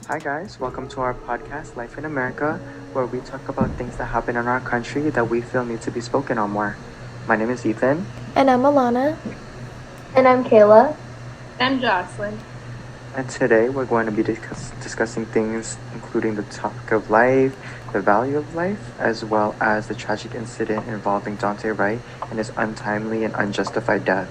Hi, guys. Welcome to our podcast, Life in America, where we talk about things that happen in our country that we feel need to be spoken on more. My name is Ethan. And I'm Alana. And I'm Cayla. I'm Joscelynne. And today we're going to be discussing things including the topic of life, the value of life, as well as the tragic incident involving Daunte Wright and his untimely and unjustified death.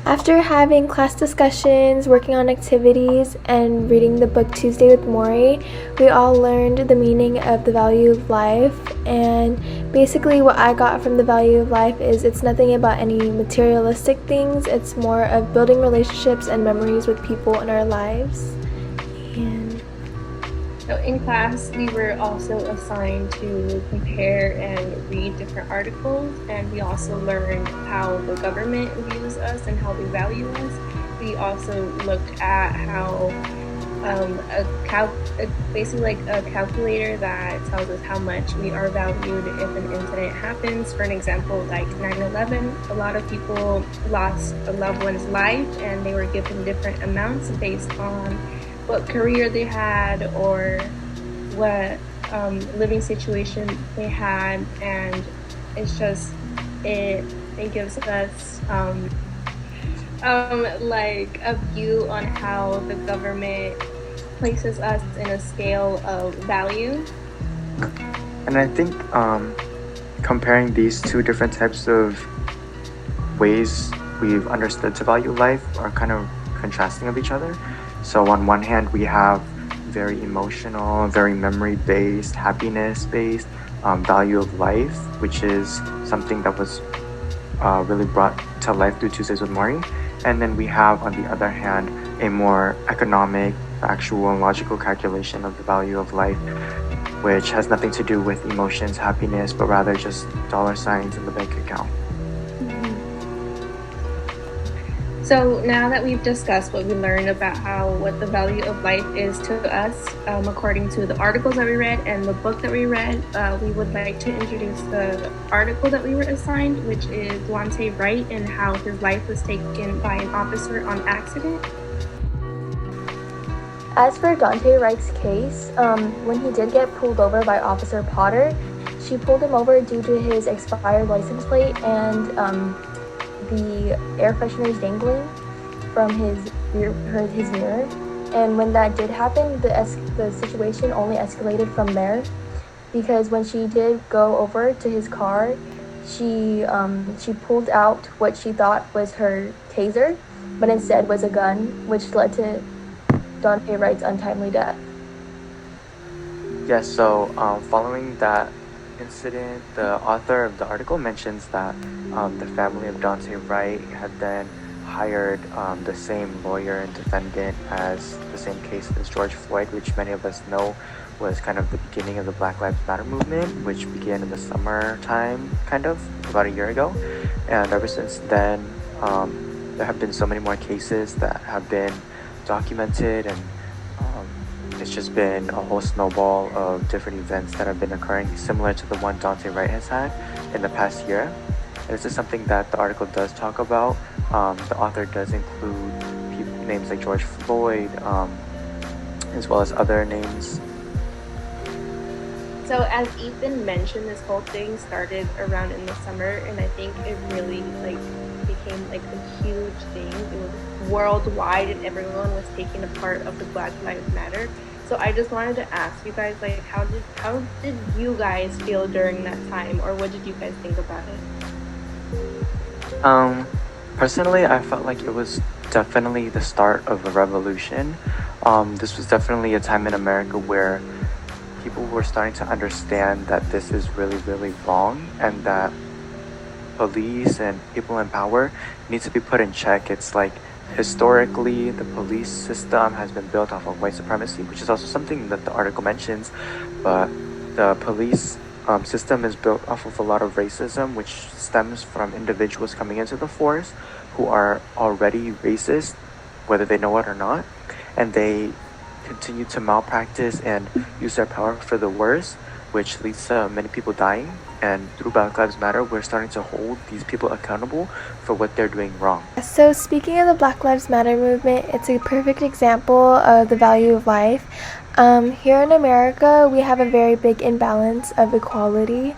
After having class discussions, working on activities, and reading the book Tuesday with Maury, we all learned the meaning of the value of life. And basically what I got from the value of life is it's nothing about any materialistic things. It's more of building relationships and memories with people in our lives. So in class, we were also assigned to compare and read different articles, and we also learned how the government views us and how they value us. We also looked at how basically like a calculator that tells us how much we are valued if an incident happens. For an example, like 9/11, a lot of people lost a loved one's life, and they were given different amounts based on what career they had or what living situation they had, and it's just it gives us like a view on how the government places us in a scale of value. And I think comparing these two different types of ways we've understood to value life are kind of contrasting of each other. So on one hand, we have very emotional, very memory-based, happiness-based value of life, which is something that was really brought to life through Tuesdays with Maury. And then we have, on the other hand, a more economic, factual, and logical calculation of the value of life, which has nothing to do with emotions, happiness, but rather just dollar signs in the bank account. So now that we've discussed what we learned about what the value of life is to us, according to the articles that we read and the book that we read, we would like to introduce the article that we were assigned, which is Daunte Wright and how his life was taken by an officer on accident. As for Daunte Wright's case, when he did get pulled over by Officer Potter, she pulled him over due to his expired license plate and the air fresheners dangling from his mirror. And when that did happen, the situation only escalated from there, because when she did go over to his car, she pulled out what she thought was her taser, but instead was a gun, which led to Daunte Wright's untimely death. Yes, so following that incident, the author of the article mentions that the family of Daunte Wright had then hired the same lawyer and defendant as the same case as George Floyd, which many of us know was kind of the beginning of the Black Lives Matter movement, which began in the summertime, kind of, about a year ago. And ever since then, there have been so many more cases that have been documented, and it's just been a whole snowball of different events that have been occurring, similar to the one Daunte Wright has had in the past year. And this is something that the article does talk about. The author does include names like George Floyd, as well as other names. So as Ethan mentioned, this whole thing started around in the summer, and I think it really became a huge thing. It was worldwide, and everyone was taking a part of the Black Lives Matter. So I just wanted to ask you guys, how did you guys feel during that time, or what did you guys think about it? Personally, I felt like it was definitely the start of a revolution. This was definitely a time in America where people were starting to understand that this is really, really wrong, and that police and people in power need to be put in check. It's like, historically, the police system has been built off of white supremacy, which is also something that the article mentions, but the police system is built off of a lot of racism, which stems from individuals coming into the force who are already racist, whether they know it or not, and they continue to malpractice and use their power for the worse, which leads to many people dying. And through Black Lives Matter, we're starting to hold these people accountable for what they're doing wrong. So speaking of the Black Lives Matter movement, it's a perfect example of the value of life. Here in America, we have a very big imbalance of equality.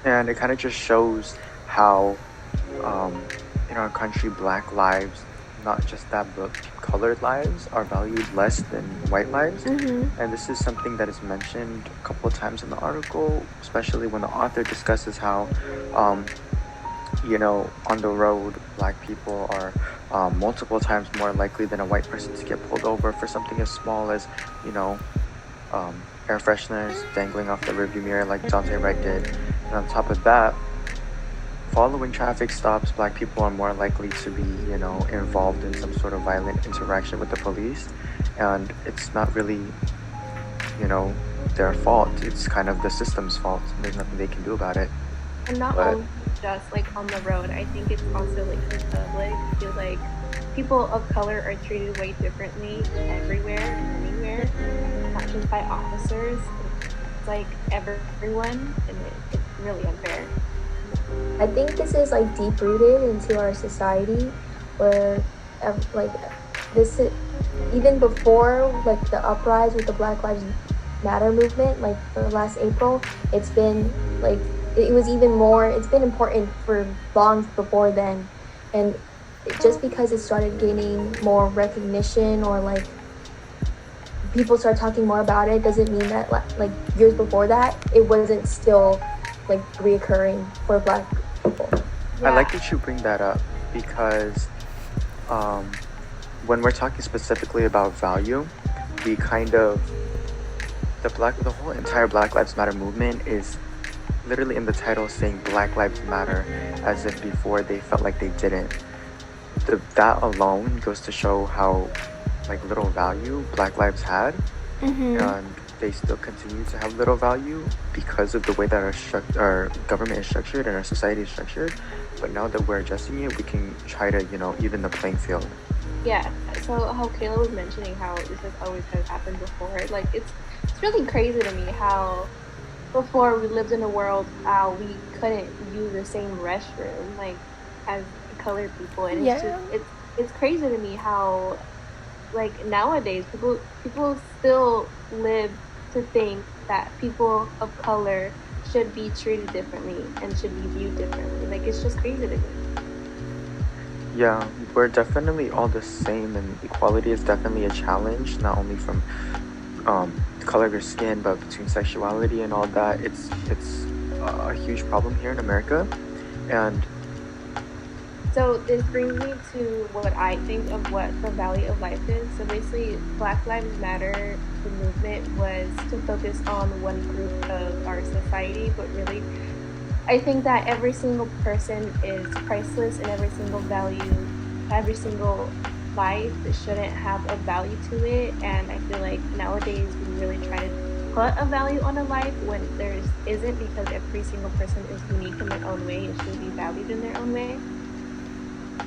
And it kind of just shows how in our country, black lives, not just that, but colored lives are valued less than white lives. And this is something that is mentioned a couple of times in the article, especially when the author discusses how on the road, black people are multiple times more likely than a white person to get pulled over for something as small as air fresheners dangling off the rearview mirror like Daunte Wright did. And on top of that, following traffic stops, black people are more likely to be, involved in some sort of violent interaction with the police. And it's not really, their fault. It's kind of the system's fault. There's nothing they can do about it. And not only just like on the road, I think it's also like in public. I feel like people of color are treated way differently everywhere and anywhere, not just by officers. It's like everyone, and it's really unfair. I think this is like deep rooted into our society, where even before like the uprise with the Black Lives Matter movement, like for last April, it's been like it's been important for long before then. And just because it started gaining more recognition or like people start talking more about it doesn't mean that like years before that it wasn't still like reoccurring for black people. I like that you bring that up because when we're talking specifically about value, we kind of the whole entire Black Lives Matter movement is literally in the title saying Black Lives Matter, as if before they felt like they didn't. That alone goes to show how like little value Black lives had, and they still continue to have little value because of the way that our government is structured and our society is structured. But now that we're adjusting it, we can try to even the playing field. Yeah, so how Cayla was mentioning how this has happened before, like it's really crazy to me how before we lived in a world how we couldn't use the same restroom like as colored people, and it's crazy to me how like nowadays people still live to think that people of color should be treated differently and should be viewed differently. Like it's just crazy to me. Yeah, we're definitely all the same, and equality is definitely a challenge, not only from the color of your skin, but between sexuality and all that. It's a huge problem here in America. And so this brings me to what I think of what the value of life is. So basically, Black Lives Matter, the movement was to focus on one group of our society, but really I think that every single person is priceless, and every single life shouldn't have a value to it. And I feel like nowadays we really try to put a value on a life when there isn't, because every single person is unique in their own way and should be valued in their own way.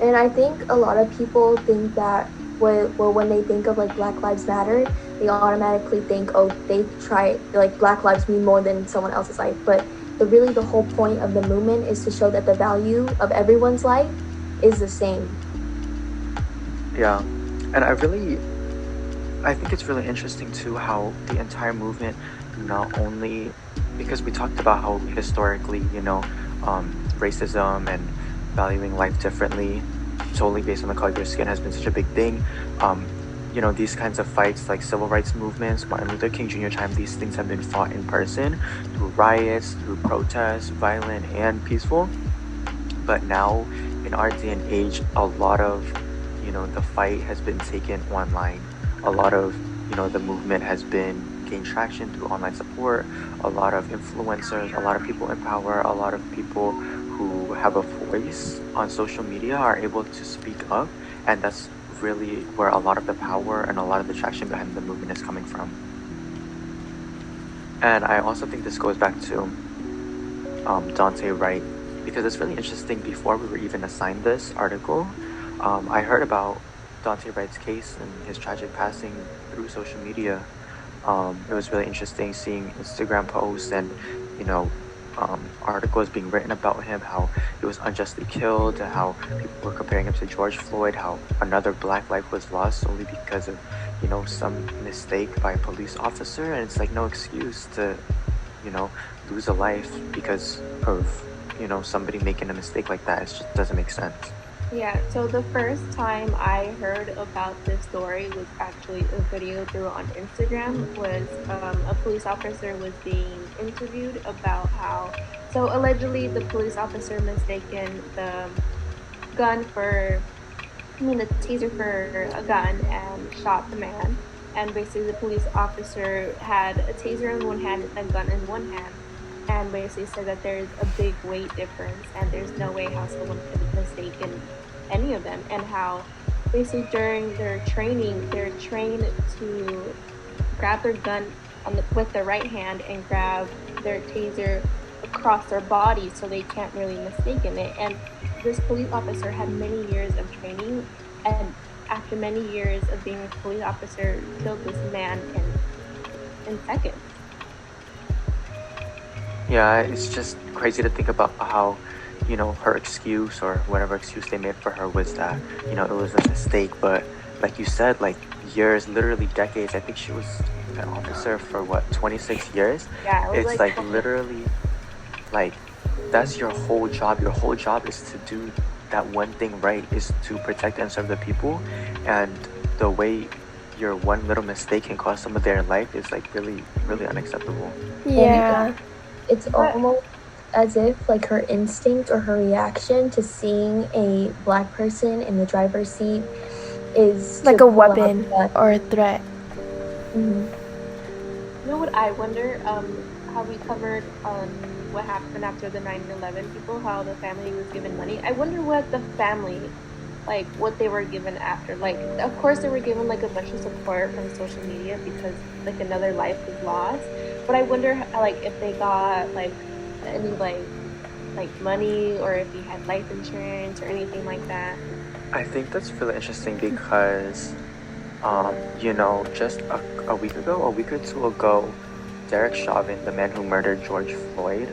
And I think a lot of people think that when they think of like Black Lives Matter, they automatically think, like Black lives mean more than someone else's life. But the whole point of the movement is to show that the value of everyone's life is the same. Yeah, and I think it's really interesting too how the entire movement, not only because we talked about how historically, racism and valuing life differently, solely based on the color of your skin, has been such a big thing. These kinds of fights like civil rights movements, Martin Luther King Jr. time, these things have been fought in person through riots, through protests, violent and peaceful. But now in our day and age, a lot of the fight has been taken online. A lot of the movement has been gained traction through online support. A lot of influencers, a lot of people in power, a lot of people who have a voice on social media are able to speak up, and that's really where a lot of the power and a lot of the traction behind the movement is coming from. And I also think this goes back to Daunte Wright, because it's really interesting. Before we were even assigned this article, I heard about Daunte Wright's case and his tragic passing through social media. It was really interesting seeing Instagram posts and articles being written about him, how he was unjustly killed, and how people were comparing him to George Floyd, how another black life was lost solely because of, some mistake by a police officer. And it's like no excuse to, lose a life because of, somebody making a mistake like that. It just doesn't make sense. Yeah, so the first time I heard about this story was actually a video through on Instagram. Was a police officer was being interviewed about how, so allegedly the police officer mistaken the taser for a gun and shot the man. And basically the police officer had a taser in one hand and a gun in one hand, and basically said that there's a big weight difference and there's no way how someone could have mistaken any of them, and how basically during their training they're trained to grab their gun with their right hand and grab their taser across their body so they can't really mistaken it. And this police officer had many years of training, and after many years of being a police officer killed this man in seconds. Yeah, it's just crazy to think about how, her excuse or whatever excuse they made for her was that, it was a mistake. But like you said, like years, literally decades. I think she was an officer for 26 years. Yeah, it was it's like literally, like, that's your whole job. Your whole job is to do that one thing right, is to protect and serve the people. And the way your one little mistake can cost someone their life is like really, really unacceptable. Yeah. It's almost as if like her instinct or her reaction to seeing a black person in the driver's seat is like to a pull out weapon the gun. or a threat. Mhm. You know what I wonder? How we covered what happened after the 9/11 people, how the family was given money. I wonder what the family, like, what they were given after. Like, of course they were given like a bunch of support from social media because like another life was lost. But I wonder like if they got like any like money, or if he had life insurance or anything like that. I think that's really interesting because, just a week or two ago, Derek Chauvin, the man who murdered George Floyd,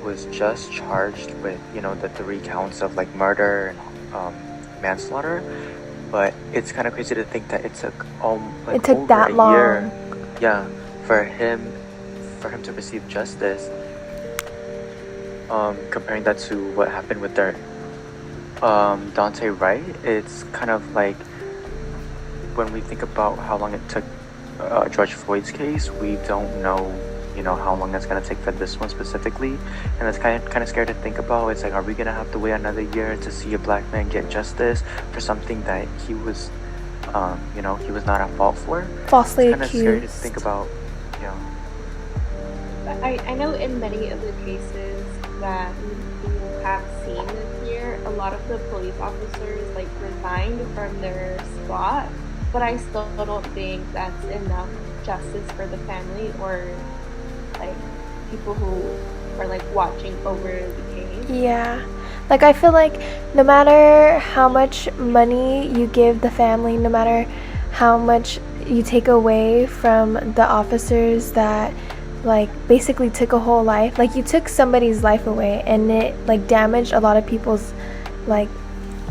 was just charged with, the 3 counts of like murder and manslaughter. But it's kind of crazy to think that it took It took over that a long. year, yeah, for him to receive justice. Comparing that to what happened with their Daunte Wright, it's kind of like when we think about how long it took George Floyd's case, we don't know, how long it's gonna take for this one specifically, and it's kind of scary to think about. It's like, are we gonna have to wait another year to see a black man get justice for something that he was, he was not at fault for? Falsely It's kind of scary to accused. think about, I know in many of the cases that we have seen this year, a lot of the police officers like resigned from their spot, but I still don't think that's enough justice for the family or like people who are like watching over the case. Yeah. Like, I feel like no matter how much money you give the family, no matter how much you take away from the officers that like basically took a whole life, like you took somebody's life away and it like damaged a lot of people's like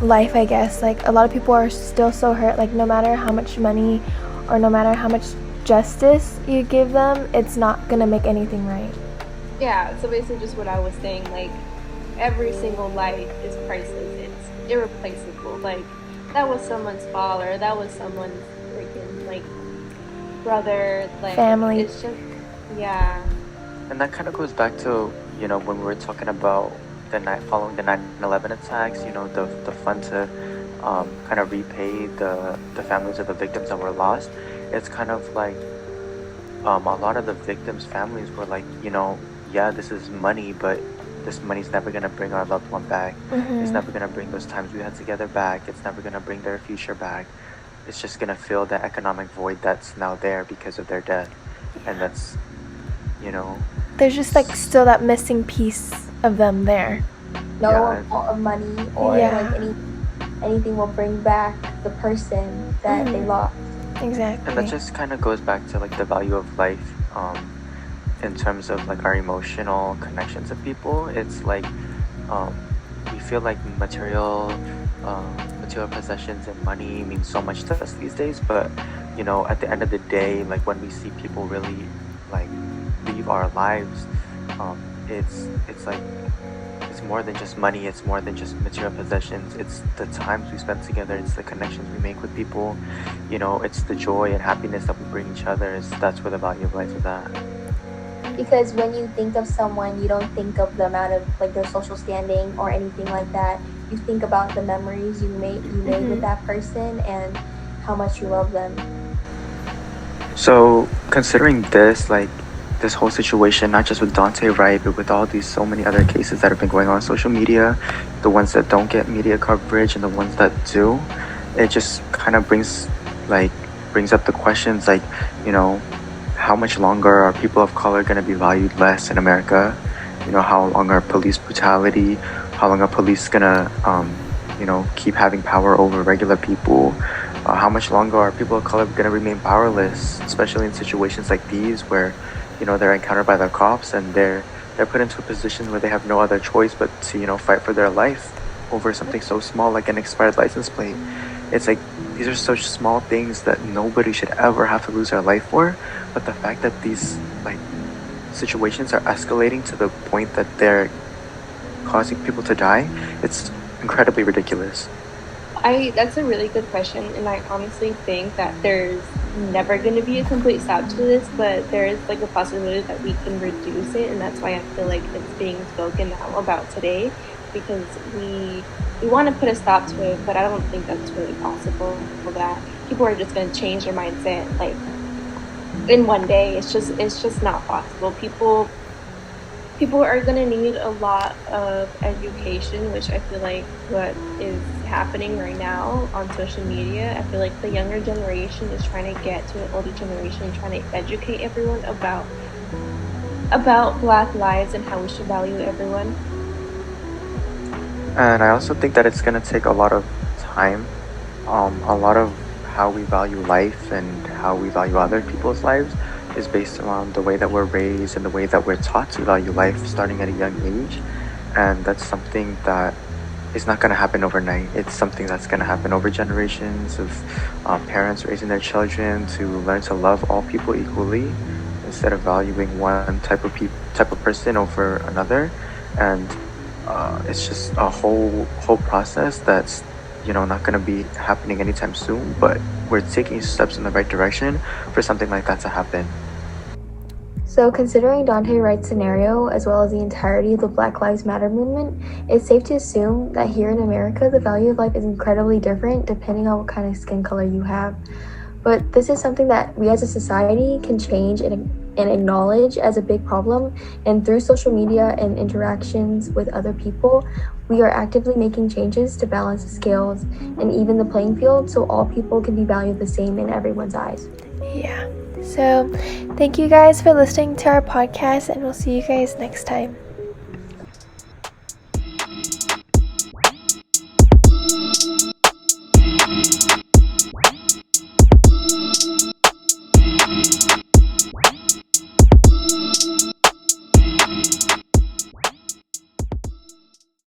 life, I guess. Like, a lot of people are still so hurt. Like, no matter how much money or no matter how much justice you give them, it's not gonna make anything right. Yeah, so basically just what I was saying, like every single life is priceless. It's irreplaceable. Like, that was someone's father, that was someone's freaking like brother, like Family. It's just, yeah. And that kind of goes back to, when we were talking about the night following the 9/11 attacks, the fund to kind of repay the families of the victims that were lost. It's kind of like a lot of the victims' families were like, yeah, this is money, but this money's never going to bring our loved one back. It's never going to bring those times we had together back. It's never going to bring their future back. It's just going to fill the economic void that's now there because of their death. And that's, There's just like still that missing piece of them there. No Yeah. amount of money or Yeah. like anything will bring back the person that they lost. Exactly. And that just kind of goes back to like the value of life. in terms of like our emotional connection to people. It's like we feel like material possessions and money mean so much to us these days, but at the end of the day, like when we see people really like leave our lives, it's like it's more than just money, it's more than just material possessions, it's the times we spend together, it's the connections we make with people, it's the joy and happiness that we bring each other. That's where the value of life is at. Because when you think of someone, you don't think of the amount of like their social standing or anything like that. You think about the memories you made with that person and how much you love them. So considering this, like this whole situation, not just with Daunte Wright, but with all these so many other cases that have been going on social media, the ones that don't get media coverage and the ones that do, it just kind of brings up the questions like, how much longer are people of color going to be valued less in America? How long are police brutality? How long are police going to, keep having power over regular people? How much longer are people of color going to remain powerless, especially in situations like these where, they're encountered by the cops and they're put into a position where they have no other choice but to, fight for their life over something so small like an expired license plate. It's like these are such small things that nobody should ever have to lose their life for, but the fact that these like situations are escalating to the point that they're causing people to die, it's incredibly ridiculous. That's a really good question, and I honestly think that there's never going to be a complete stop to this, but there is like a possibility that we can reduce it, and that's why I feel like it's being spoken now about today, because we want to put a stop to it, but I don't think that's really possible. That people are just going to change their mindset like in one day. It's just not possible. People are going to need a lot of education, which I feel like what is happening right now on social media. I feel like the younger generation is trying to get to an older generation, trying to educate everyone about Black lives and how we should value everyone. And I also think that it's going to take a lot of time, a lot of how we value life and how we value other people's lives is based around the way that we're raised and the way that we're taught to value life starting at a young age. And that's something that is not going to happen overnight. It's something that's going to happen over generations of parents raising their children to learn to love all people equally instead of valuing one type of person over another. And it's just a whole process that's not going to be happening anytime soon, but we're taking steps in the right direction for something like that to happen. So considering Daunte Wright's scenario, as well as the entirety of the Black Lives Matter movement, it's safe to assume that here in America, the value of life is incredibly different depending on what kind of skin color you have. But this is something that we as a society can change and acknowledge as a big problem. And through social media and interactions with other people, we are actively making changes to balance the scales and even the playing field so all people can be valued the same in everyone's eyes. Yeah. So thank you guys for listening to our podcast, and we'll see you guys next time.